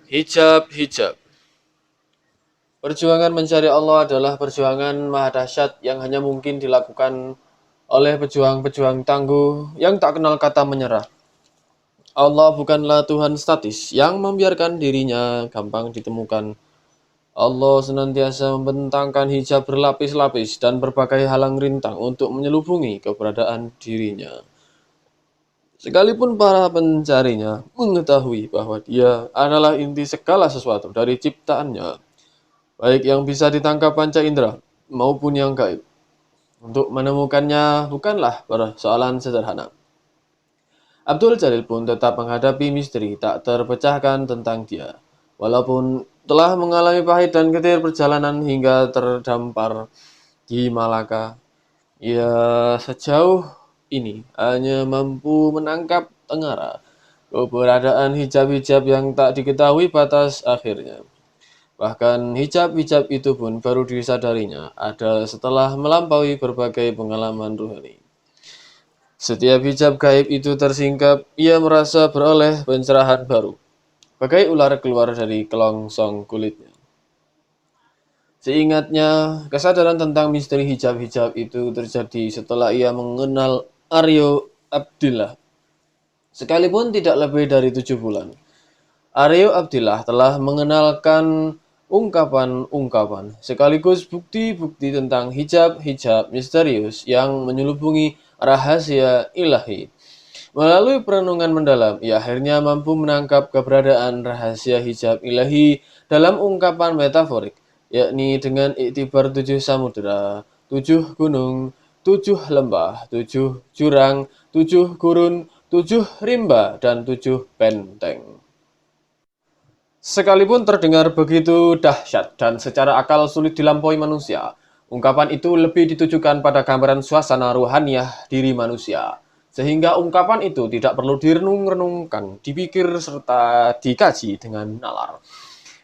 Hijab-hijab. Perjuangan mencari Allah adalah perjuangan maha dahsyat yang hanya mungkin dilakukan oleh pejuang-pejuang tangguh yang tak kenal kata menyerah. Allah bukanlah Tuhan statis yang membiarkan dirinya gampang ditemukan. Allah senantiasa membentangkan hijab berlapis-lapis dan berbagai halang rintang untuk menyelubungi keberadaan dirinya. Sekalipun para pencarinya mengetahui bahwa dia adalah inti segala sesuatu dari ciptaannya, baik yang bisa ditangkap panca indera maupun yang gaib. Untuk menemukannya bukanlah persoalan sederhana. Abdul Jalil pun tetap menghadapi misteri tak terpecahkan tentang dia. Walaupun telah mengalami pahit dan getir perjalanan hingga terdampar di Malaka, ia sejauh ini hanya mampu menangkap tengara keberadaan hijab-hijab yang tak diketahui batas akhirnya. Bahkan hijab-hijab itu pun baru disadarinya ada setelah melampaui berbagai pengalaman ruhani. Setiap hijab gaib itu tersingkap, ia merasa beroleh pencerahan baru, bagai ular keluar dari kelongsong kulitnya. Seingatnya, kesadaran tentang misteri hijab-hijab itu terjadi setelah ia mengenal Aryo Abdillah, sekalipun tidak lebih dari 7 bulan. Aryo Abdillah telah mengenalkan ungkapan-ungkapan sekaligus bukti-bukti tentang hijab-hijab misterius yang menyelubungi rahasia ilahi. Melalui perenungan mendalam, ia akhirnya mampu menangkap keberadaan rahasia hijab ilahi dalam ungkapan metaforik, yakni dengan iktibar 7 samudera, 7 gunung, 7 lembah, 7 jurang, 7 gurun, 7 rimba, dan 7 benteng. Sekalipun terdengar begitu dahsyat dan secara akal sulit dilampaui manusia, ungkapan itu lebih ditujukan pada gambaran suasana ruhaniah diri manusia. Sehingga ungkapan itu tidak perlu direnung-renungkan, dipikir serta dikaji dengan nalar.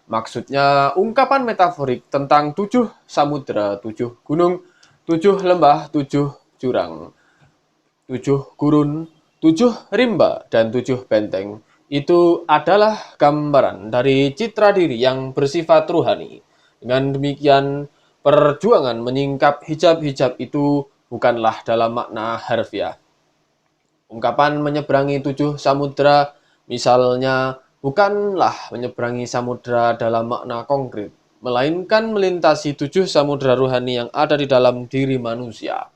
Maksudnya, ungkapan metaforik tentang 7 samudera, 7 gunung, 7 lembah, 7 jurang, 7 gurun, 7 rimba, dan 7 benteng itu adalah gambaran dari citra diri yang bersifat ruhani. Dengan demikian, perjuangan menyingkap hijab-hijab itu bukanlah dalam makna harfiah. Ungkapan menyeberangi 7 samudera, misalnya, bukanlah menyeberangi samudera dalam makna konkret, melainkan melintasi 7 samudera ruhani yang ada di dalam diri manusia.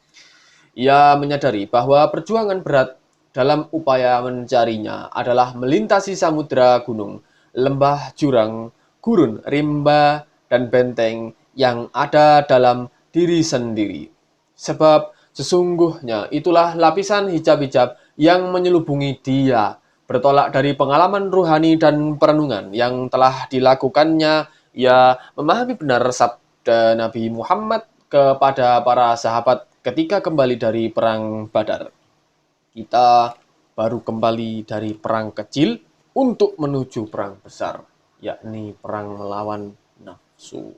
Ia menyadari bahwa perjuangan berat dalam upaya mencarinya adalah melintasi samudera gunung, lembah, jurang, gurun, rimba, dan benteng yang ada dalam diri sendiri. Sebab sesungguhnya itulah lapisan hijab-hijab yang menyelubungi dia, bertolak dari pengalaman ruhani dan perenungan yang telah dilakukannya. Ia memahami benar sabda Nabi Muhammad kepada para sahabat ketika kembali dari perang Badar. Kita baru kembali dari perang kecil untuk menuju perang besar, yakni perang melawan nafsu.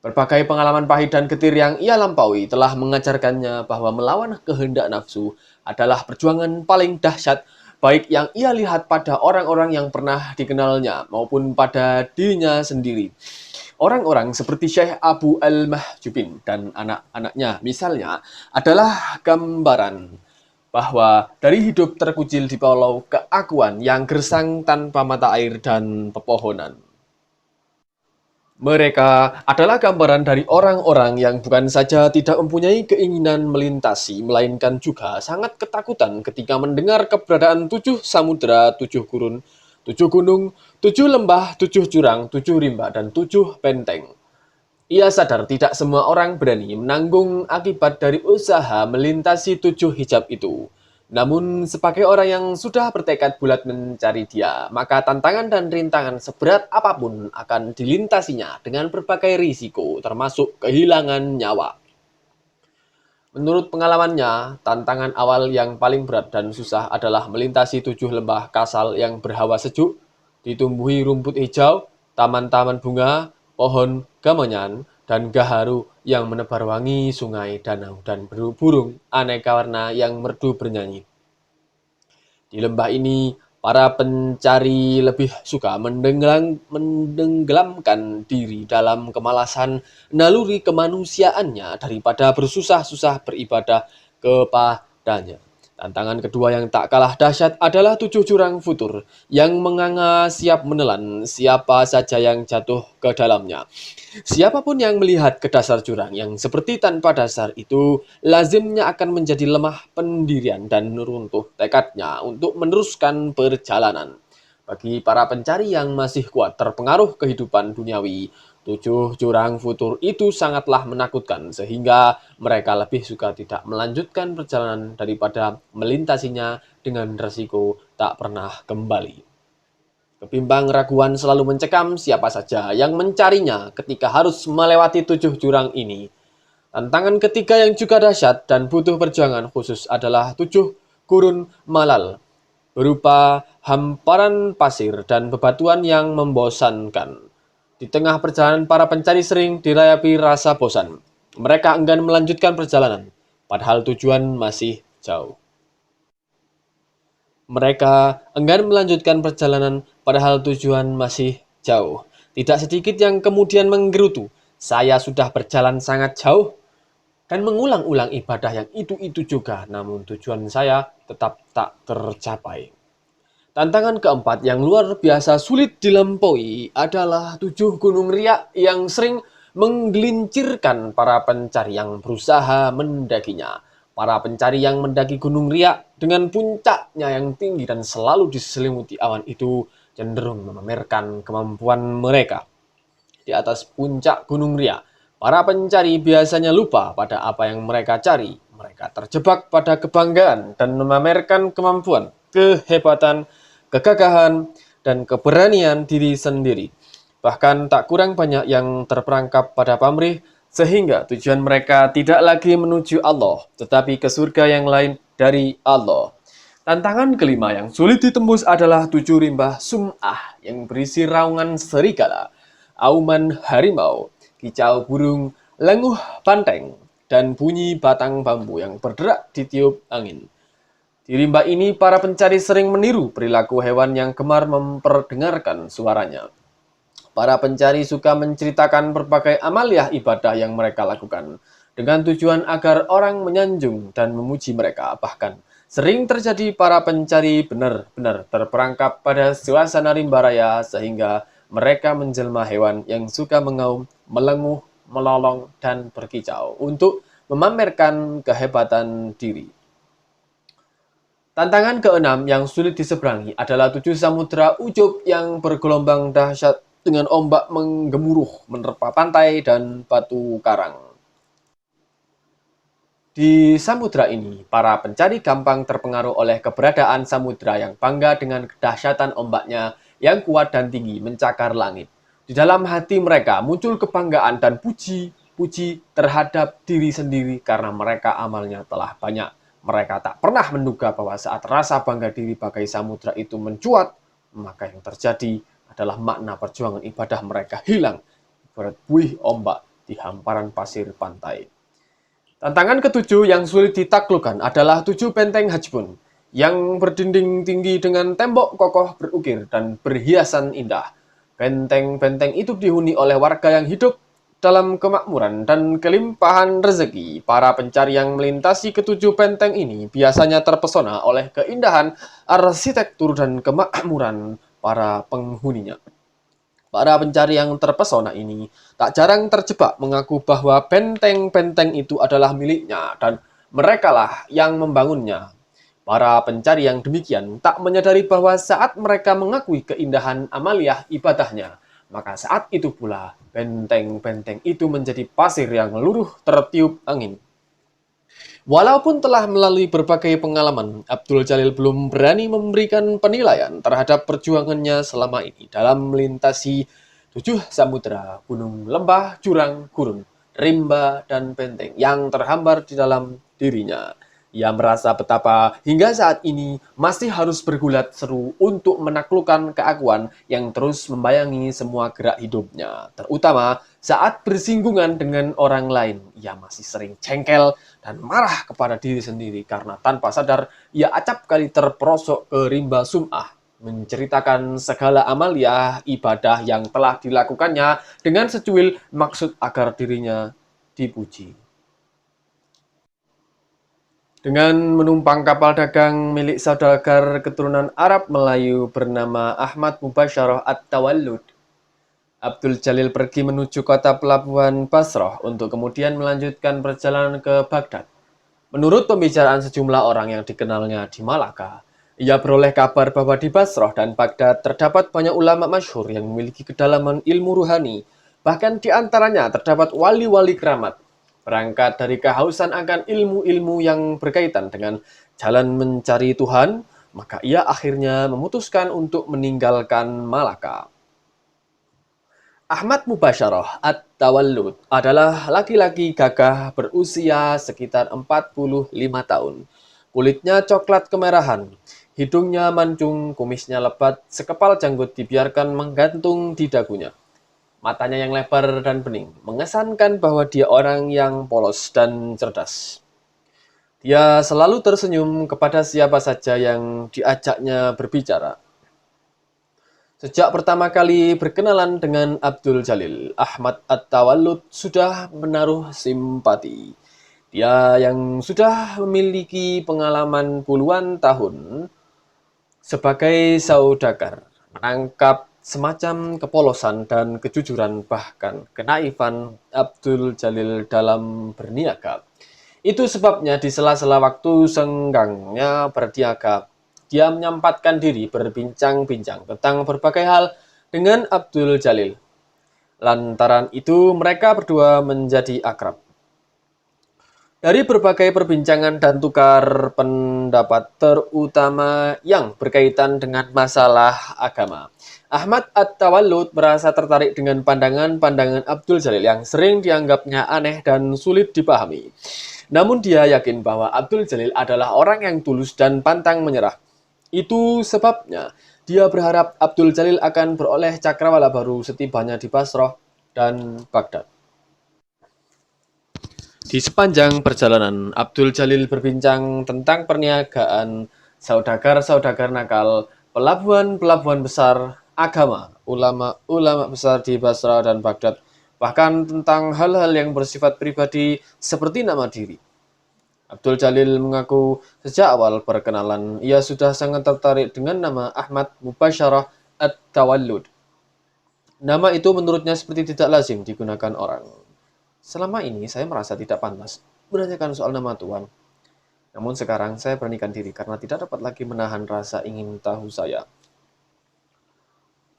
Berbagai pengalaman pahit dan getir yang ia lampaui telah mengajarkannya bahwa melawan kehendak nafsu adalah perjuangan paling dahsyat, baik yang ia lihat pada orang-orang yang pernah dikenalnya maupun pada dirinya sendiri. Orang-orang seperti Syekh Abu Al-Mahjubin dan anak-anaknya misalnya adalah gambaran bahwa dari hidup terkucil di pulau keakuan yang gersang tanpa mata air dan pepohonan. Mereka adalah gambaran dari orang-orang yang bukan saja tidak mempunyai keinginan melintasi, melainkan juga sangat ketakutan ketika mendengar keberadaan 7 samudera, 7 gurun, 7 gunung, 7 lembah, 7 jurang, 7 rimba, dan 7 benteng. Ia sadar tidak semua orang berani menanggung akibat dari usaha melintasi 7 hijab itu. Namun, sebagai orang yang sudah bertekad bulat mencari dia, maka tantangan dan rintangan seberat apapun akan dilintasinya dengan berbagai risiko, termasuk kehilangan nyawa. Menurut pengalamannya, tantangan awal yang paling berat dan susah adalah melintasi 7 lembah kasal yang berhawa sejuk, ditumbuhi rumput hijau, taman-taman bunga, pohon gamonyan, dan gaharu yang menebar wangi sungai, danau, dan burung aneka warna yang merdu bernyanyi. Di lembah ini, Para pencari lebih suka mendenggelamkan diri dalam kemalasan naluri kemanusiaannya daripada bersusah-susah beribadah kepadanya. Tantangan kedua yang tak kalah dahsyat adalah 7 jurang futur yang menganga siap menelan siapa saja yang jatuh ke dalamnya. Siapapun yang melihat ke dasar jurang yang seperti tanpa dasar itu lazimnya akan menjadi lemah pendirian dan runtuh tekadnya untuk meneruskan perjalanan. Bagi para pencari yang masih kuat terpengaruh kehidupan duniawi, 7 jurang futur itu sangatlah menakutkan sehingga mereka lebih suka tidak melanjutkan perjalanan daripada melintasinya dengan resiko tak pernah kembali. Kebimbang raguan selalu mencekam siapa saja yang mencarinya ketika harus melewati 7 jurang ini. Tantangan ketiga yang juga dahsyat dan butuh perjuangan khusus adalah 7 gurun malal, berupa hamparan pasir dan bebatuan yang membosankan. Di tengah perjalanan para pencari sering dirayapi rasa bosan. Mereka enggan melanjutkan perjalanan, padahal tujuan masih jauh. Mereka enggan melanjutkan perjalanan padahal tujuan masih jauh. Tidak sedikit yang kemudian menggerutu, "Saya sudah berjalan sangat jauh dan mengulang-ulang ibadah yang itu-itu juga, namun tujuan saya tetap tak tercapai." Tantangan keempat yang luar biasa sulit dilampaui adalah 7 gunung riak yang sering menggelincirkan para pencari yang berusaha mendakinya. Para pencari yang mendaki Gunung Riak dengan puncaknya yang tinggi dan selalu diselimuti awan itu cenderung memamerkan kemampuan mereka. Di atas puncak Gunung Riak, para pencari biasanya lupa pada apa yang mereka cari. Mereka terjebak pada kebanggaan dan memamerkan kemampuan, kehebatan, kegagahan, dan keberanian diri sendiri. Bahkan tak kurang banyak yang terperangkap pada pamrih, sehingga tujuan mereka tidak lagi menuju Allah, tetapi ke surga yang lain dari Allah. Tantangan kelima yang sulit ditembus adalah 7 rimba sum'ah yang berisi raungan serigala, auman harimau, kicau burung, lenguh banteng, dan bunyi batang bambu yang berderak ditiup angin. Di rimba ini, para pencari sering meniru perilaku hewan yang gemar memperdengarkan suaranya. Para pencari suka menceritakan berbagai amaliah ibadah yang mereka lakukan, dengan tujuan agar orang menyanjung dan memuji mereka. Bahkan, sering terjadi para pencari benar-benar terperangkap pada suasana rimba raya sehingga mereka menjelma hewan yang suka mengaum, melenguh, melolong, dan berkicau untuk memamerkan kehebatan diri. Tantangan keenam yang sulit diseberangi adalah 7 samudera ujub yang bergelombang dahsyat dengan ombak menggemuruh menerpa pantai dan batu karang. Di samudera ini, para pencari gampang terpengaruh oleh keberadaan samudera yang bangga dengan kedahsyatan ombaknya yang kuat dan tinggi mencakar langit. Di dalam hati mereka muncul kebanggaan dan puji-puji terhadap diri sendiri karena mereka amalnya telah banyak. Mereka tak pernah menduga bahwa saat rasa bangga diri bagai samudera itu mencuat, maka yang terjadi adalah makna perjuangan ibadah mereka hilang ibarat buih ombak di hamparan pasir pantai. Tantangan ketujuh yang sulit ditaklukkan adalah 7 benteng Hajbun yang berdinding tinggi dengan tembok kokoh berukir dan berhiasan indah. Benteng-benteng itu dihuni oleh warga yang hidup dalam kemakmuran dan kelimpahan rezeki. Para pencari yang melintasi ke-7 benteng ini biasanya terpesona oleh keindahan arsitektur dan kemakmuran para penghuninya. Para pencari yang terpesona ini tak jarang terjebak mengaku bahwa benteng-benteng itu adalah miliknya dan merekalah yang membangunnya. Para pencari yang demikian tak menyadari bahwa saat mereka mengakui keindahan amaliah ibadahnya, maka saat itu pula benteng-benteng itu menjadi pasir yang luruh tertiup angin. Walaupun telah melalui berbagai pengalaman, Abdul Jalil belum berani memberikan penilaian terhadap perjuangannya selama ini dalam melintasi 7 samudera, gunung, lembah, jurang, gurun, rimba, dan benteng yang terhambar di dalam dirinya. Ia merasa betapa hingga saat ini masih harus bergulat seru untuk menaklukkan keakuan yang terus membayangi semua gerak hidupnya, terutama saat bersinggungan dengan orang lain. Ia masih sering jengkel dan marah kepada diri sendiri karena tanpa sadar ia acap kali terperosok ke rimba sum'ah. menceritakan segala amalia ibadah yang telah dilakukannya dengan secuil maksud agar dirinya dipuji. Dengan menumpang kapal dagang milik saudagar keturunan Arab Melayu bernama Ahmad Mubasyarah At-Tawallud, Abdul Jalil pergi menuju kota pelabuhan Basrah untuk kemudian melanjutkan perjalanan ke Baghdad. Menurut pembicaraan sejumlah orang yang dikenalnya di Malaka, ia beroleh kabar bahwa di Basrah dan Baghdad terdapat banyak ulama masyhur yang memiliki kedalaman ilmu ruhani. Bahkan di antaranya terdapat wali-wali keramat. Berangkat dari kehausan akan ilmu-ilmu yang berkaitan dengan jalan mencari Tuhan, maka ia akhirnya memutuskan untuk meninggalkan Malaka. Ahmad Mubasyarah At-Tawallud adalah laki-laki gagah berusia sekitar 45 tahun. Kulitnya coklat kemerahan, hidungnya mancung, kumisnya lebat, sekepal janggut dibiarkan menggantung di dagunya. Matanya yang lebar dan bening, mengesankan bahwa dia orang yang polos dan cerdas. Dia selalu tersenyum kepada siapa saja yang diajaknya berbicara. Sejak pertama kali berkenalan dengan Abdul Jalil, Ahmad At-Tawallud sudah menaruh simpati. Dia yang sudah memiliki pengalaman puluhan tahun sebagai saudagar, menangkap semacam kepolosan dan kejujuran bahkan kenaifan Abdul Jalil dalam berniaga. Itu sebabnya di sela-sela waktu senggangnya berniaga, dia menyempatkan diri berbincang-bincang tentang berbagai hal dengan Abdul Jalil. Lantaran itu mereka berdua menjadi akrab. Dari berbagai perbincangan dan tukar pendapat, terutama yang berkaitan dengan masalah agama, Ahmad At-Tawallud merasa tertarik dengan pandangan-pandangan Abdul Jalil yang sering dianggapnya aneh dan sulit dipahami. Namun dia yakin bahwa Abdul Jalil adalah orang yang tulus dan pantang menyerah. Itu sebabnya dia berharap Abdul Jalil akan beroleh cakrawala baru setibanya di Basrah dan Baghdad. Di sepanjang perjalanan, Abdul Jalil berbincang tentang perniagaan, saudagar-saudagar nakal, pelabuhan-pelabuhan besar, agama, ulama-ulama besar di Basra dan Baghdad, bahkan tentang hal-hal yang bersifat pribadi seperti nama diri. Abdul Jalil mengaku sejak awal perkenalan ia sudah sangat tertarik dengan nama Ahmad Mubasyarah At-Tawallud. Nama itu menurutnya seperti tidak lazim digunakan orang. Selama ini saya merasa tidak pantas menanyakan soal nama Tuhan. Namun sekarang saya beranikan diri karena tidak dapat lagi menahan rasa ingin tahu saya.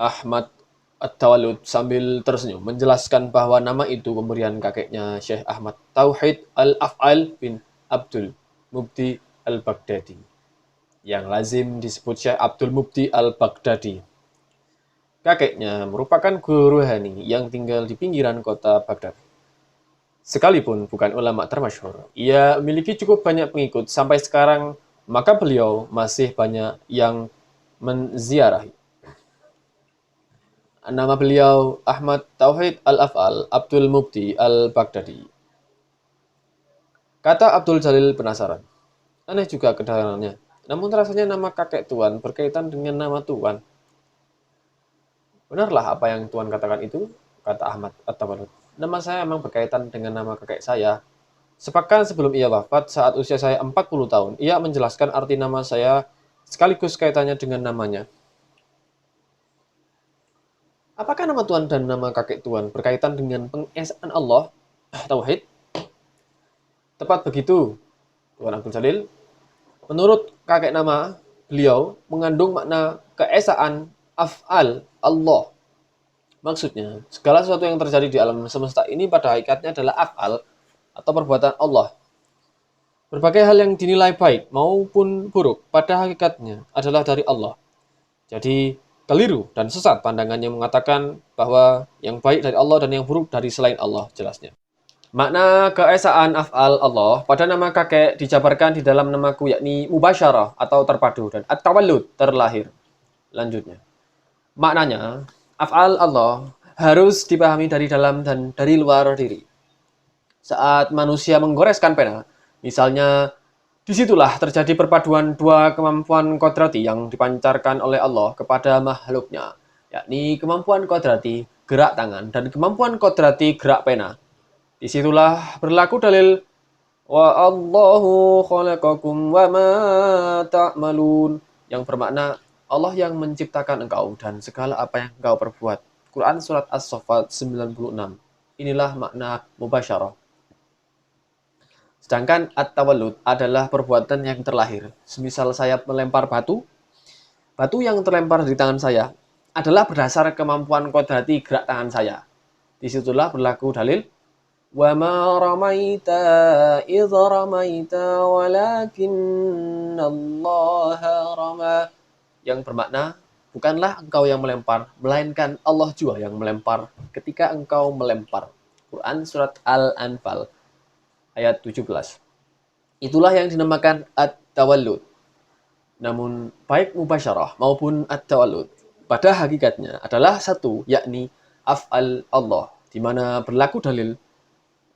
Ahmad At-Tawallud sambil tersenyum menjelaskan bahwa nama itu pemberian kakeknya Syekh Ahmad Tauhid Al-Af'al bin Abdul Mubti Al-Baghdadi, yang lazim disebut Syekh Abdul Mubti Al-Baghdadi. Kakeknya merupakan guru rohani yang tinggal di pinggiran kota Baghdad. Sekalipun bukan ulama termasyhur, ia memiliki cukup banyak pengikut sampai sekarang, maka beliau masih banyak yang menziarahi. Nama beliau Ahmad Tauhid Al-Af'al Abdul Mubti Al-Baghdadi. Kata Abdul Jalil penasaran. Aneh juga kedengarannya. Namun rasanya nama kakek Tuan berkaitan dengan nama Tuan. Benarlah apa yang Tuan katakan itu? Kata Ahmad At-Tawallud. Nama saya memang berkaitan dengan nama kakek saya. Sepekan sebelum ia wafat, saat usia saya 40 tahun, ia menjelaskan arti nama saya sekaligus kaitannya dengan namanya. Apakah nama Tuan dan nama kakek Tuan berkaitan dengan pengesaan Allah, Tauhid? Tepat begitu, Tuan Abdul Jalil. Menurut kakek nama, beliau mengandung makna keesaan af'al Allah. Maksudnya, segala sesuatu yang terjadi di alam semesta ini pada hakikatnya adalah af'al atau perbuatan Allah. Berbagai hal yang dinilai baik maupun buruk pada hakikatnya adalah dari Allah. Jadi, keliru dan sesat pandangan yang mengatakan bahwa yang baik dari Allah dan yang buruk dari selain Allah, jelasnya. Makna keesaan af'al Allah pada nama kakek dijabarkan di dalam namaku, yakni Mubasyarah atau terpadu, dan At-Tawallud terlahir. Lanjutnya, maknanya af'al Allah harus dipahami dari dalam dan dari luar diri. Saat manusia menggoreskan pena, misalnya Disitulah terjadi perpaduan dua kemampuan kodrati yang dipancarkan oleh Allah kepada makhluknya, yakni kemampuan kodrati gerak tangan dan kemampuan kodrati gerak pena. Disitulah berlaku dalil wa Allahu khalaqakum wa ma ta'malun yang bermakna Allah yang menciptakan engkau dan segala apa yang engkau perbuat. Quran surat As-Saffat 96. Inilah makna mubasyarah. Sedangkan at-tawallud adalah perbuatan yang terlahir. Semisal saya melempar batu, batu yang terlempar di tangan saya adalah berdasar kemampuan kodrati gerak tangan saya. Disitulah berlaku dalil wa ma ramaita idh ramaita walakinnallaha rama yang bermakna bukanlah engkau yang melempar, melainkan Allah juga yang melempar ketika engkau melempar. Quran surat Al-Anfal ayat 17. Itulah yang dinamakan at-tawallud. Namun baik mubasyarah maupun at-tawallud pada hakikatnya adalah satu, yakni af'al Allah, di mana berlaku dalil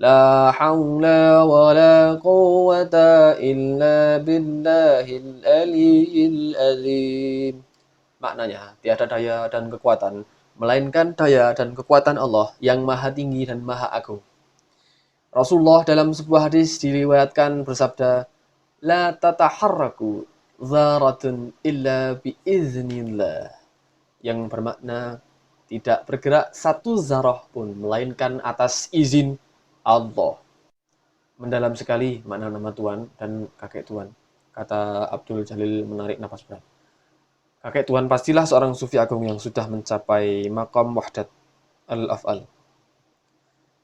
la haula wa la quwwata illa billahil aliyyil azim. Maknanya, tiada daya dan kekuatan, melainkan daya dan kekuatan Allah yang maha tinggi dan maha agung. Rasulullah dalam sebuah hadis diriwayatkan bersabda, la tataharraku zaratun illa biiznillah. Yang bermakna, tidak bergerak satu zarah pun, melainkan atas izin Allah. Mendalam sekali makna nama Tuhan dan kakek Tuhan, kata Abdul Jalil menarik napas berat. Kakek Tuhan pastilah seorang sufi agung yang sudah mencapai maqam wahdat al-af'al.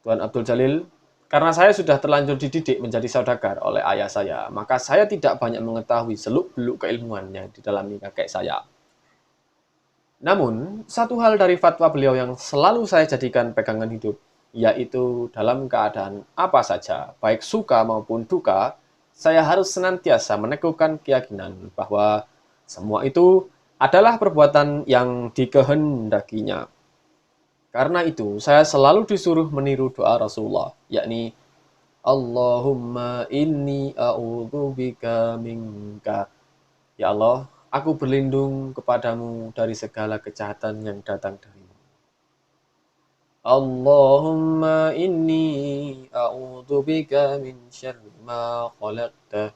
Tuan Abdul Jalil, karena saya sudah terlanjur dididik menjadi saudagar oleh ayah saya, maka saya tidak banyak mengetahui seluk-beluk keilmuan yang didalami kakek saya. Namun, satu hal dari fatwa beliau yang selalu saya jadikan pegangan hidup, yaitu dalam keadaan apa saja, baik suka maupun duka, saya harus senantiasa meneguhkan keyakinan bahwa semua itu adalah perbuatan yang dikehendakinya. Karena itu, saya selalu disuruh meniru doa Rasulullah, yakni Allahumma inni a'udzubika minka. Ya Allah, aku berlindung kepadamu dari segala kejahatan yang datang darimu. Allahumma inni a'udzubika min syarri ma khalaqta.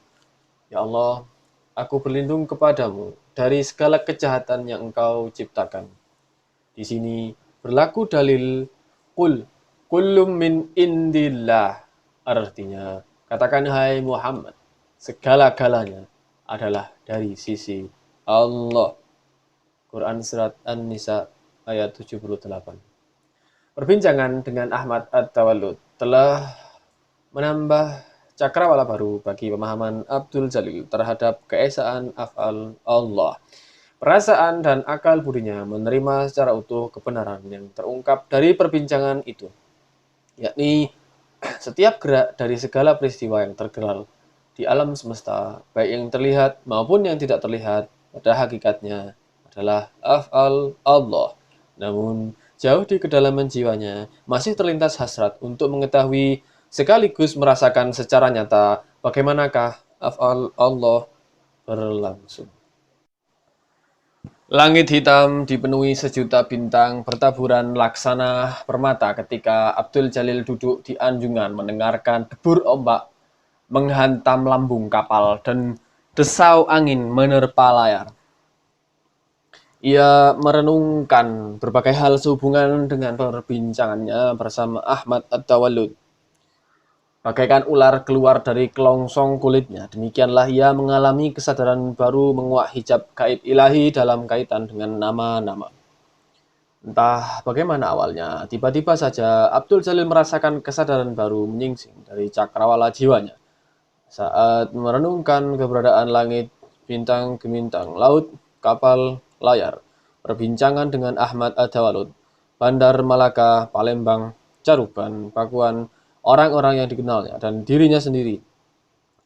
Ya Allah, aku berlindung kepadamu dari segala kejahatan yang engkau ciptakan. Di sini berlaku dalil qul kullum min indillah. Artinya, katakan hai Muhammad, segala-galanya adalah dari sisi Allah. Quran surat An-Nisa ayat 78. Perbincangan dengan Ahmad At-Tawallud telah menambah cakrawala baru bagi pemahaman Abdul Jalil terhadap keesaan af'al Allah. Perasaan dan akal budinya menerima secara utuh kebenaran yang terungkap dari perbincangan itu, yakni setiap gerak dari segala peristiwa yang tergelar di alam semesta, baik yang terlihat maupun yang tidak terlihat, pada hakikatnya adalah af'al Allah. Namun, jauh di kedalaman jiwanya masih terlintas hasrat untuk mengetahui sekaligus merasakan secara nyata bagaimanakah af'al Allah berlangsung. Langit hitam dipenuhi sejuta bintang bertaburan laksana permata ketika Abdul Jalil duduk di anjungan mendengarkan debur ombak menghantam lambung kapal dan desau angin menerpa layar. Ia merenungkan berbagai hal sehubungan dengan perbincangannya bersama Ahmad At-Tawallud. Bagaikan ular keluar dari kelongsong kulitnya, demikianlah ia mengalami kesadaran baru menguak hijab gaib ilahi dalam kaitan dengan nama-nama. Entah bagaimana awalnya, tiba-tiba saja Abdul Jalil merasakan kesadaran baru menyingsing dari cakrawala jiwanya. Saat merenungkan keberadaan langit, bintang, gemintang, laut, kapal, layar, perbincangan dengan Ahmad At-Tawallud, Bandar Malaka, Palembang, Caruban, Pakuan, orang-orang yang dikenalnya, dan dirinya sendiri.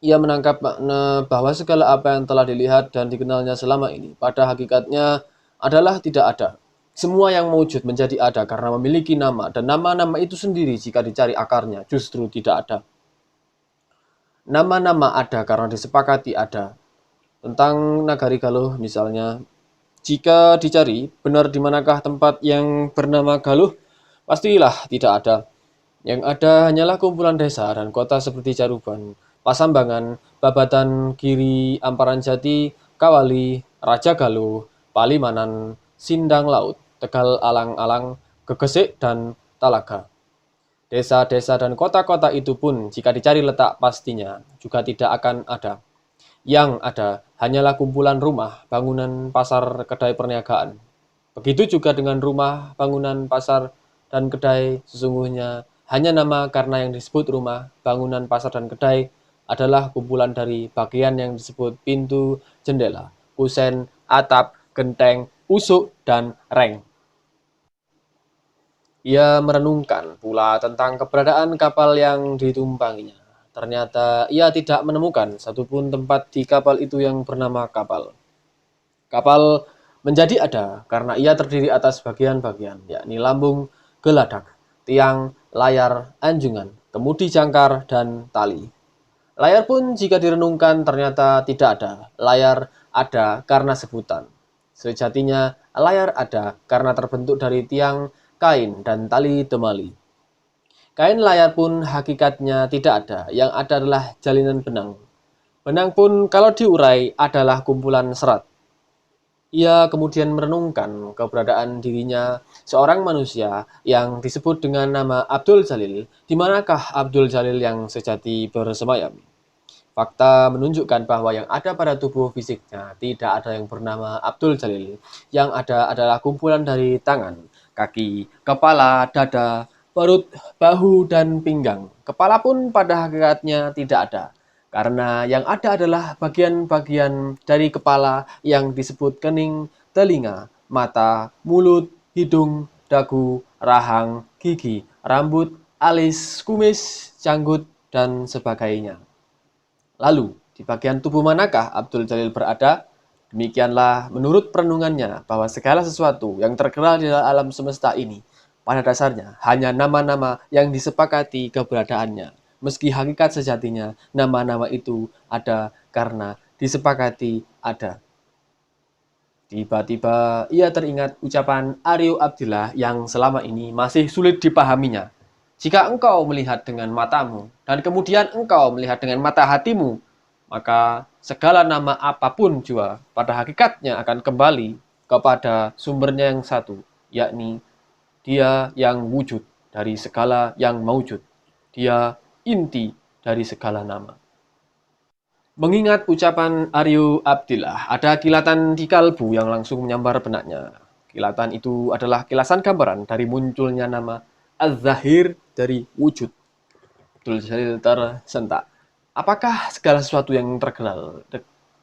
Ia menangkap makna bahwa segala apa yang telah dilihat dan dikenalnya selama ini, pada hakikatnya adalah tidak ada. Semua yang mewujud menjadi ada karena memiliki nama, dan nama-nama itu sendiri jika dicari akarnya justru tidak ada. nama-nama ada karena disepakati ada. Tentang Nagari Galuh misalnya, jika dicari benar di manakah tempat yang bernama Galuh, pastilah tidak ada. Yang ada hanyalah kumpulan desa dan kota seperti Caruban, Pasambangan, Babatan Giri, Amparan Jati, Kawali, Raja Galuh, Palimanan, Sindang Laut, Tegal Alang-alang, Gegesik, dan Talaga. Desa-desa dan kota-kota itu pun jika dicari letak pastinya juga tidak akan ada. Yang ada hanyalah kumpulan rumah, bangunan, pasar, kedai perniagaan. Begitu juga dengan rumah, bangunan, pasar, dan kedai sesungguhnya hanya nama karena yang disebut rumah, bangunan, pasar, dan kedai adalah kumpulan dari bagian yang disebut pintu, jendela, kusen, atap, genteng, usuk, dan reng. Ia merenungkan pula tentang keberadaan kapal yang ditumpanginya. Ternyata ia tidak menemukan satupun tempat di kapal itu yang bernama kapal. Kapal menjadi ada karena ia terdiri atas bagian-bagian, yakni lambung, geladak, tiang, layar, anjungan, kemudi jangkar, dan tali. Layar pun jika direnungkan ternyata tidak ada. Layar ada karena sebutan. Sejatinya layar ada karena terbentuk dari tiang, kain, dan tali temali. Kain layar pun hakikatnya tidak ada, yang ada adalah jalinan benang. Benang pun kalau diurai adalah kumpulan serat. Ia kemudian merenungkan keberadaan dirinya seorang manusia yang disebut dengan nama Abdul Jalil. Di manakah Abdul Jalil yang sejati bersemayam? Fakta menunjukkan bahwa yang ada pada tubuh fisiknya tidak ada yang bernama Abdul Jalil. Yang ada adalah kumpulan dari tangan, kaki, kepala, dada, perut, bahu, dan pinggang. Kepala pun pada hakikatnya tidak ada. Karena yang ada adalah bagian-bagian dari kepala yang disebut kening, telinga, mata, mulut, hidung, dagu, rahang, gigi, rambut, alis, kumis, janggut, dan sebagainya. Lalu, di bagian tubuh manakah Abdul Jalil berada? Demikianlah menurut perenungannya bahwa segala sesuatu yang terkenal di alam semesta ini pada dasarnya hanya nama-nama yang disepakati keberadaannya. Meski hakikat sejatinya nama-nama itu ada karena disepakati ada. Tiba-tiba ia teringat ucapan Aryo Abdillah yang selama ini masih sulit dipahaminya. Jika engkau melihat dengan matamu dan kemudian engkau melihat dengan mata hatimu, maka segala nama apapun juga pada hakikatnya akan kembali kepada sumbernya yang satu, yakni dia yang wujud dari segala yang maujud. Dia inti dari segala nama. Mengingat ucapan Aryo Abdillah, ada kilatan di kalbu yang langsung menyambar benaknya. Kilatan itu adalah kilasan gambaran dari munculnya nama Az-Zahir dari wujud. Abdul Jalil tersentak. Apakah segala sesuatu yang terkenal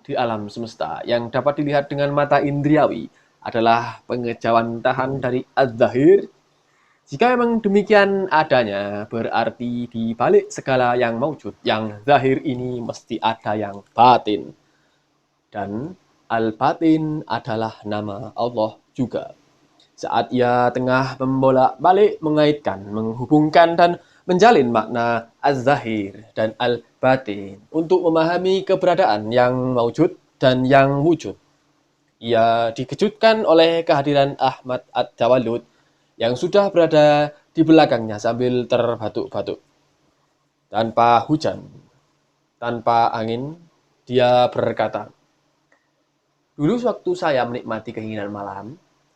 di alam semesta yang dapat dilihat dengan mata indriawi adalah pengejauhan tahan dari Az-Zahir? Jika memang demikian adanya, berarti di balik segala yang maujud, yang zahir ini mesti ada yang batin. Dan al-batin adalah nama Allah juga. Saat ia tengah membolak-balik mengaitkan, menghubungkan, dan menjalin makna az-zahir dan al-batin untuk memahami keberadaan yang maujud dan yang wujud. Ia dikejutkan oleh kehadiran Ahmad At-Tawallud yang sudah berada di belakangnya sambil terbatuk-batuk. Tanpa hujan, tanpa angin, dia berkata, "Dulu waktu saya menikmati keinginan malam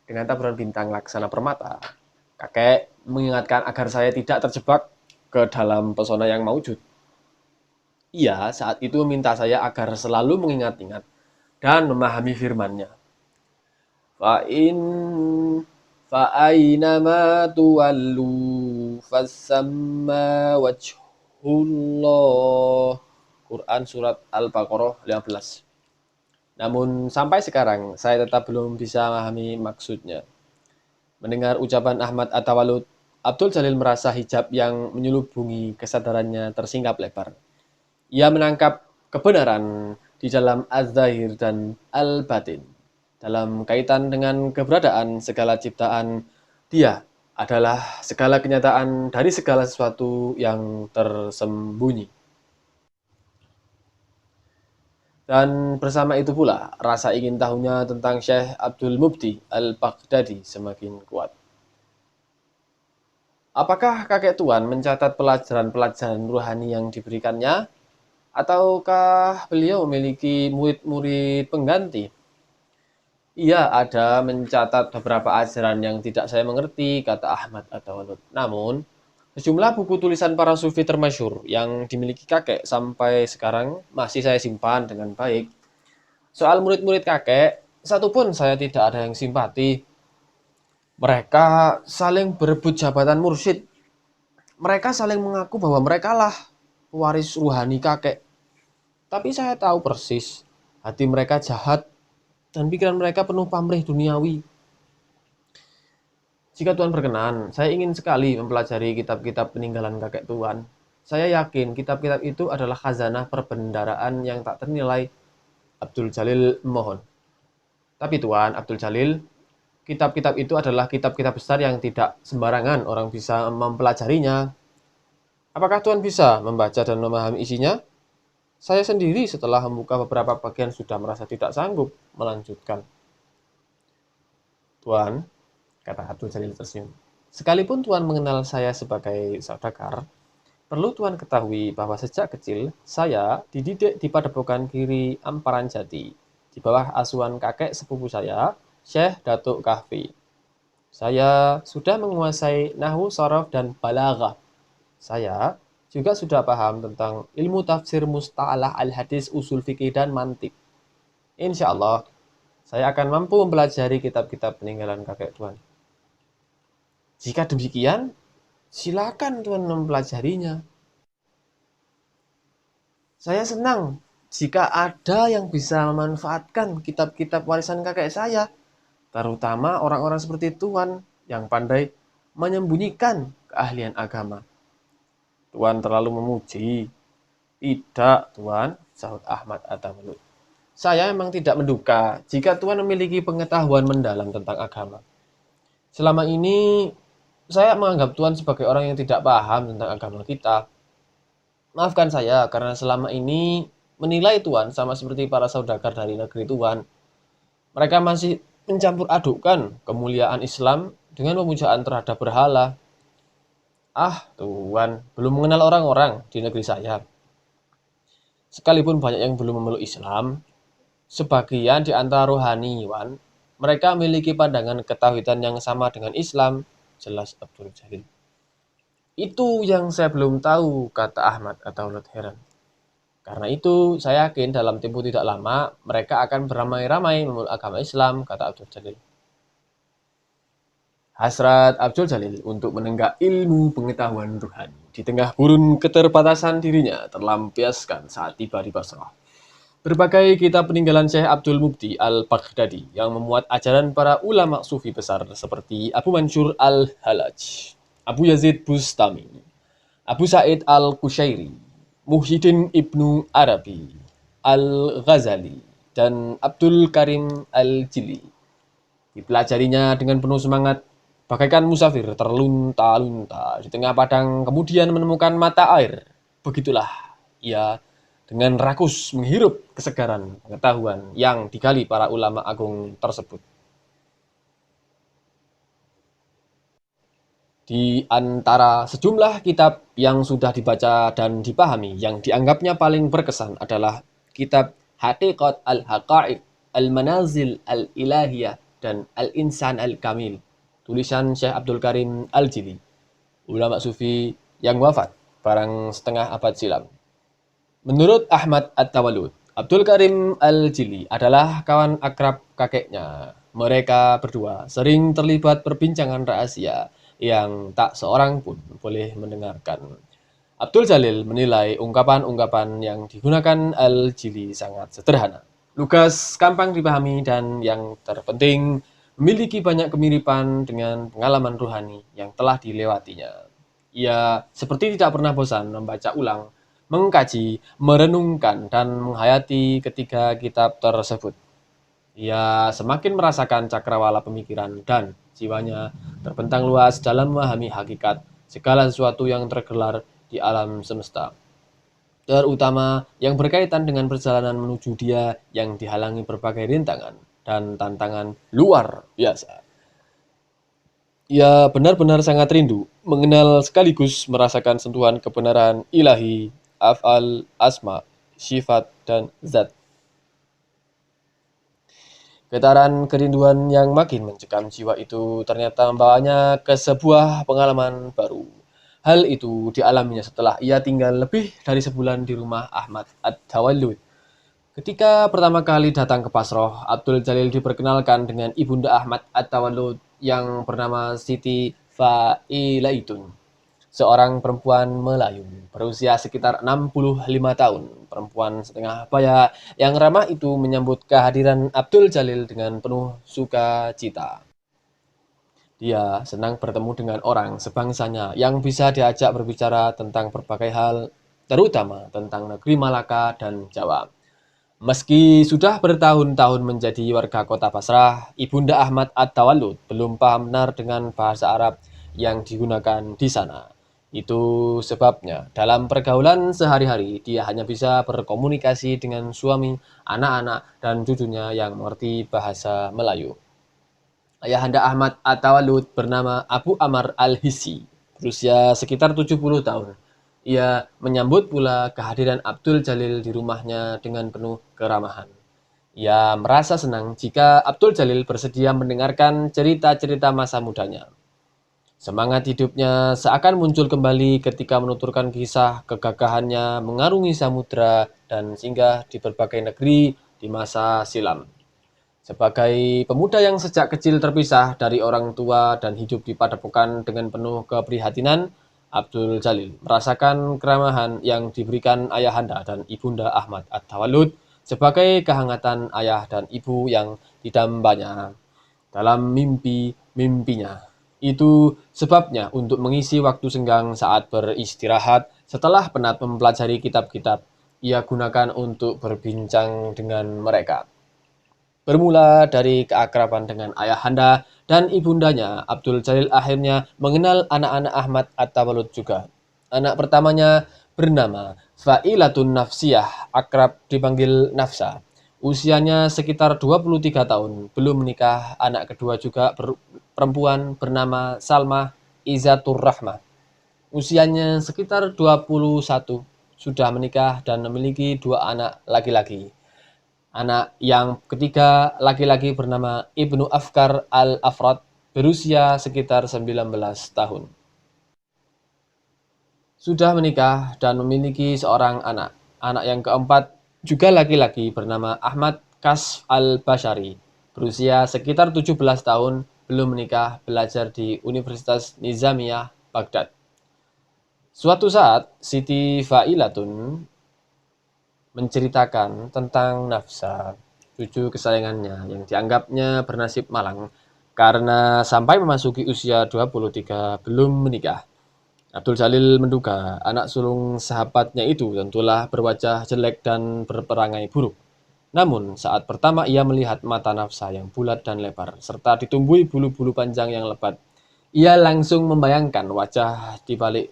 dengan taburan bintang laksana permata, kakek mengingatkan agar saya tidak terjebak ke dalam pesona yang maujud. Ia saat itu meminta saya agar selalu mengingat-ingat dan memahami firman-Nya. Fa'in fa'ainama tuwallu fassamma wajhullah. Quran Surat Al-Baqarah 15. Namun sampai sekarang saya tetap belum bisa memahami maksudnya. Mendengar ucapan Ahmad At-Tawallud, Abdul Jalil merasa hijab yang menyelubungi kesadarannya tersingkap lebar. Ia menangkap kebenaran di dalam Az-Zahir dan Al-Batin. Dalam kaitan dengan keberadaan segala ciptaan, dia adalah segala kenyataan dari segala sesuatu yang tersembunyi. Dan bersama itu pula, rasa ingin tahunya tentang Syekh Abdul Mubti Al-Baghdadi semakin kuat. Apakah kakek tuan mencatat pelajaran-pelajaran ruhani yang diberikannya? Ataukah beliau memiliki murid-murid pengganti? Ia ada mencatat beberapa ajaran yang tidak saya mengerti, kata Ahmad At-Tawalud. Namun, sejumlah buku tulisan para sufi termasyhur yang dimiliki kakek sampai sekarang masih saya simpan dengan baik. Soal murid-murid kakek, satu pun saya tidak ada yang simpati. Mereka saling berebut jabatan mursyid. Mereka saling mengaku bahwa mereka lah pewaris ruhani kakek. Tapi saya tahu persis, hati mereka jahat dan pikiran mereka penuh pamrih duniawi. Jika Tuhan berkenan, saya ingin sekali mempelajari kitab-kitab peninggalan kakek Tuhan. Saya yakin kitab-kitab itu adalah khazanah perbendaraan yang tak ternilai. Abdul Jalil mohon. Tapi Tuan Abdul Jalil, kitab-kitab itu adalah kitab-kitab besar yang tidak sembarangan orang bisa mempelajarinya. Apakah Tuan bisa membaca dan memahami isinya? Saya sendiri setelah membuka beberapa bagian sudah merasa tidak sanggup melanjutkan. Tuan, kata Abdul Jalil tersenyum. Sekalipun Tuan mengenal saya sebagai saudagar, perlu Tuan ketahui bahwa sejak kecil saya dididik di Padepokan Kiri Amparan Jati, di bawah asuhan kakek sepupu saya, Syekh Datuk Kahfi. Saya sudah menguasai nahwu, sorof, dan balaghah. Saya juga sudah paham tentang ilmu tafsir mustalah al-hadis, usul fikih, dan mantik. Insya Allah, saya akan mampu mempelajari kitab-kitab peninggalan kakek Tuan. Jika demikian, silakan Tuan mempelajarinya. Saya senang jika ada yang bisa memanfaatkan kitab-kitab warisan kakek saya, terutama orang-orang seperti Tuan yang pandai menyembunyikan keahlian agama. Tuan terlalu memuji. Tidak, Tuan, sahut Ahmad At-Tawalud. Saya memang tidak menduga jika Tuan memiliki pengetahuan mendalam tentang agama. Selama ini, saya menganggap Tuan sebagai orang yang tidak paham tentang agama kita. Maafkan saya karena selama ini menilai Tuan sama seperti para saudagar dari negeri Tuan. Mereka masih mencampur adukkan kemuliaan Islam dengan pemujaan terhadap berhala. Ah, Tuan, belum mengenal orang-orang di negeri saya. Sekalipun banyak yang belum memeluk Islam, sebagian di antara rohaniwan, mereka memiliki pandangan ketauhidan yang sama dengan Islam, jelas Abdul Jalil. Itu yang saya belum tahu, kata Ahmad At-Tawalud heran. Karena itu, saya yakin dalam tempo tidak lama, mereka akan beramai-ramai memeluk agama Islam, kata Abdul Jalil. Hasrat Abdul Jalil untuk menenggak ilmu pengetahuan ruhani di tengah gurun keterbatasan dirinya terlampiaskan saat tiba di Basrah. Berbagai kitab peninggalan Syekh Abdul Mubti Al-Baghdadi yang memuat ajaran para ulama sufi besar seperti Abu Mansur Al-Halaj, Abu Yazid Bustami, Abu Sa'id Al-Qushairi, Muhyiddin Ibnu Arabi, Al-Ghazali, dan Abdul Karim Al-Jili. Dipelajarinya dengan penuh semangat, bagaikan musafir terlunta-lunta di tengah padang kemudian menemukan mata air. Begitulah ia dengan rakus menghirup kesegaran pengetahuan yang digali para ulama agung tersebut. Di antara sejumlah kitab yang sudah dibaca dan dipahami, yang dianggapnya paling berkesan adalah kitab Haqiqat Al-Haqa'iq, Al-Manazil Al-Ilahiyah, dan Al-Insan Al-Kamil, tulisan Syekh Abdul Karim Al-Jili, ulama sufi yang wafat barang setengah abad silam. Menurut Ahmad At-Tawalud, Abdul Karim Al-Jili adalah kawan akrab kakeknya. Mereka berdua sering terlibat perbincangan rahasia yang tak seorang pun boleh mendengarkan. Abdul Jalil menilai ungkapan-ungkapan yang digunakan Al-Jili sangat sederhana, lugas, gampang dipahami, dan yang terpenting memiliki banyak kemiripan dengan pengalaman ruhani yang telah dilewatinya. Ia seperti tidak pernah bosan membaca ulang, mengkaji, merenungkan, dan menghayati ketiga kitab tersebut. Ia semakin merasakan cakrawala pemikiran dan jiwanya terbentang luas dalam memahami hakikat segala sesuatu yang tergelar di alam semesta. terutama yang berkaitan dengan perjalanan menuju dia yang dihalangi berbagai rintangan dan tantangan luar biasa. Ia benar-benar sangat rindu mengenal sekaligus merasakan sentuhan kebenaran ilahi, af'al, asma, sifat, dan zat. Getaran kerinduan yang makin mencekam jiwa itu ternyata membawanya ke sebuah pengalaman baru. Hal itu dialaminya setelah ia tinggal lebih dari sebulan di rumah Ahmad At-Tawallud. Ketika pertama kali datang ke Basroh, Abdul Jalil diperkenalkan dengan ibunda Ahmad At-Tawallud yang bernama Siti Fa'ilaitun, seorang perempuan Melayu berusia sekitar 65 tahun. Perempuan setengah baya yang ramah itu menyambut kehadiran Abdul Jalil dengan penuh sukacita. Dia senang bertemu dengan orang sebangsanya yang bisa diajak berbicara tentang berbagai hal, terutama tentang negeri Malaka dan Jawa. Meski sudah bertahun-tahun menjadi warga kota Basrah, Ibunda Ahmad At-Tawallud belum paham benar dengan bahasa Arab yang digunakan di sana. Itu sebabnya dalam pergaulan sehari-hari dia hanya bisa berkomunikasi dengan suami, anak-anak, dan cucunya yang mengerti bahasa Melayu. Ayahanda Ahmad At-Tawallud bernama Abu Amr Al-Hissi, berusia sekitar 70 tahun. Ia menyambut pula kehadiran Abdul Jalil di rumahnya dengan penuh keramahan. Ia merasa senang jika Abdul Jalil bersedia mendengarkan cerita-cerita masa mudanya. Semangat hidupnya seakan muncul kembali ketika menuturkan kisah kegagahannya mengarungi samudra dan singgah di berbagai negeri di masa silam. Sebagai pemuda yang sejak kecil terpisah dari orang tua dan hidup di padepokan dengan penuh keprihatinan, Abdul Jalil merasakan keramahan yang diberikan ayahanda dan ibunda Ahmad At-Tawallud sebagai kehangatan ayah dan ibu yang didambanya dalam mimpi-mimpinya. Itu sebabnya untuk mengisi waktu senggang saat beristirahat setelah penat mempelajari kitab-kitab, ia gunakan untuk berbincang dengan mereka. Bermula dari keakraban dengan ayahanda dan ibundanya, Abdul Jalil akhirnya mengenal anak-anak Ahmad At-Tawallud juga. Anak pertamanya bernama Fa'ilatun Nafsiyah, akrab dipanggil Nafsa. Usianya sekitar 23 tahun, belum menikah. Anak kedua juga perempuan bernama Salmah Izzatur Rahmah. Usianya sekitar 21, sudah menikah dan memiliki dua anak laki-laki. Anak yang ketiga laki-laki bernama Ibnu Afkar Al-Afrad, berusia sekitar 19 tahun. Sudah menikah dan memiliki seorang anak. Anak yang keempat juga laki-laki bernama Ahmad Kasf Al-Bashari, berusia sekitar 17 tahun, belum menikah, belajar di Universitas Nizamiyah, Baghdad. Suatu saat, Siti Fa'ilatun menceritakan tentang Nafsa, cucu kesayangannya yang dianggapnya bernasib malang karena sampai memasuki usia 23 belum menikah. Abdul Jalil menduga anak sulung sahabatnya itu tentulah berwajah jelek dan berperangai buruk. Namun saat pertama ia melihat mata Nafsa yang bulat dan lebar serta ditumbuhi bulu-bulu panjang yang lebat, ia langsung membayangkan wajah di balik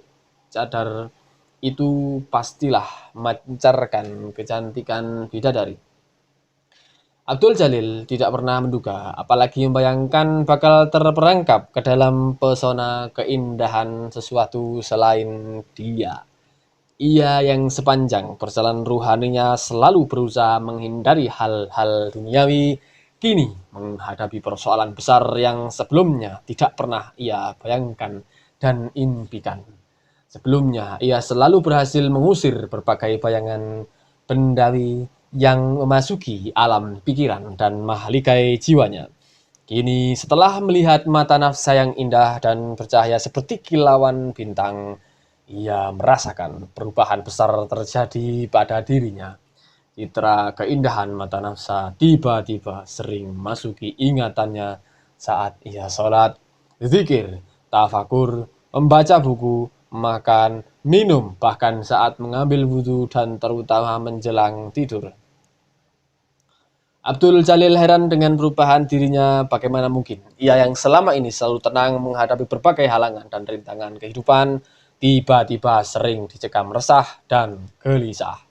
cadar itu pastilah memancarkan kecantikan bidadari. Abdul Jalil tidak pernah menduga, apalagi membayangkan bakal terperangkap ke dalam pesona keindahan sesuatu selain dia. Ia yang sepanjang perjalanan ruhaninya selalu berusaha menghindari hal-hal duniawi, kini menghadapi persoalan besar yang sebelumnya tidak pernah ia bayangkan dan impikan. Sebelumnya, ia selalu berhasil mengusir berbagai bayangan bendawi yang memasuki alam pikiran dan mahligai jiwanya. Kini setelah melihat mata Nafsa yang indah dan bercahaya seperti kilauan bintang, ia merasakan perubahan besar terjadi pada dirinya. Citra keindahan mata Nafsa tiba-tiba sering masuki ingatannya saat ia sholat, zikir, tafakur, membaca buku, makan, minum, bahkan saat mengambil wudhu dan terutama menjelang tidur. Abdul Jalil heran dengan perubahan dirinya, bagaimana mungkin ia yang selama ini selalu tenang menghadapi berbagai halangan dan rintangan kehidupan, tiba-tiba sering dicekam resah dan gelisah.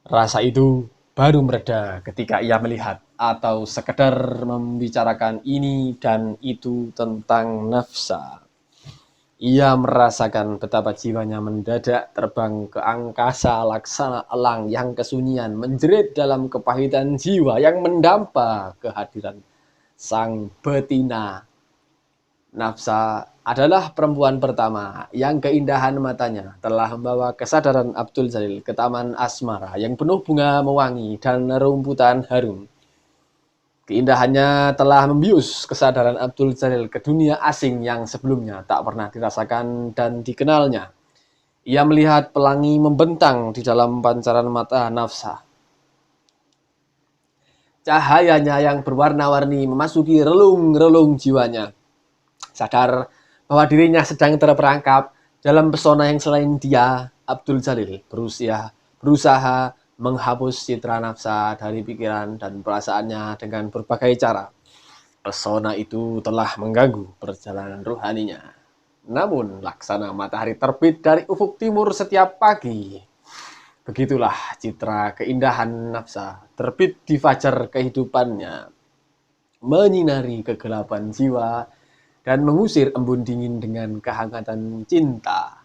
Rasa itu baru mereda ketika ia melihat atau sekedar membicarakan ini dan itu tentang nafsa. Ia merasakan betapa jiwanya mendadak terbang ke angkasa laksana elang yang kesunyian menjerit dalam kepahitan jiwa yang mendampa kehadiran sang betina. Nafsa adalah perempuan pertama yang keindahan matanya telah membawa kesadaran Abdul Jalil ke taman asmara yang penuh bunga mewangi dan rumputan harum. Keindahannya telah membius kesadaran Abdul Jalil ke dunia asing yang sebelumnya tak pernah dirasakan dan dikenalnya. Ia melihat pelangi membentang di dalam pancaran mata nafsa. Cahayanya yang berwarna-warni memasuki relung-relung jiwanya. Sadar bahwa dirinya sedang terperangkap dalam pesona yang selain dia, Abdul Jalil berusaha menghapus citra nafsa dari pikiran dan perasaannya dengan berbagai cara. Pesona itu telah mengganggu perjalanan rohaninya. Namun, laksana matahari terbit dari ufuk timur setiap pagi. Begitulah citra keindahan nafsa terbit di fajar kehidupannya, menyinari kegelapan jiwa dan mengusir embun dingin dengan kehangatan cinta.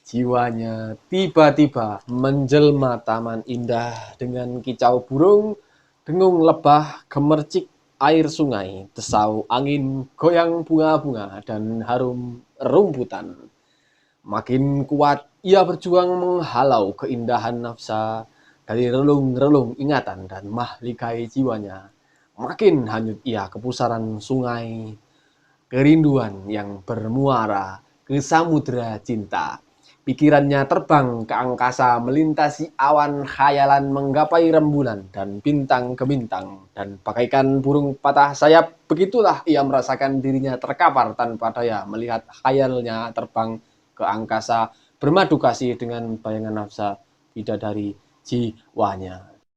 Jiwanya tiba-tiba menjelma taman indah dengan kicau burung, dengung lebah, gemercik air sungai, desau angin, goyang bunga-bunga, dan harum rumputan. Makin kuat ia berjuang menghalau keindahan nafsa dari relung-relung ingatan dan mahligai jiwanya. Makin hanyut ia ke pusaran sungai, kerinduan yang bermuara ke samudera cinta. Pikirannya terbang ke angkasa melintasi awan khayalan menggapai rembulan dan bintang ke bintang. Dan bagaikan burung patah sayap, begitulah ia merasakan dirinya terkapar tanpa daya melihat khayalnya terbang ke angkasa bermadu kasih dengan bayangan nafsa bidadari jiwanya.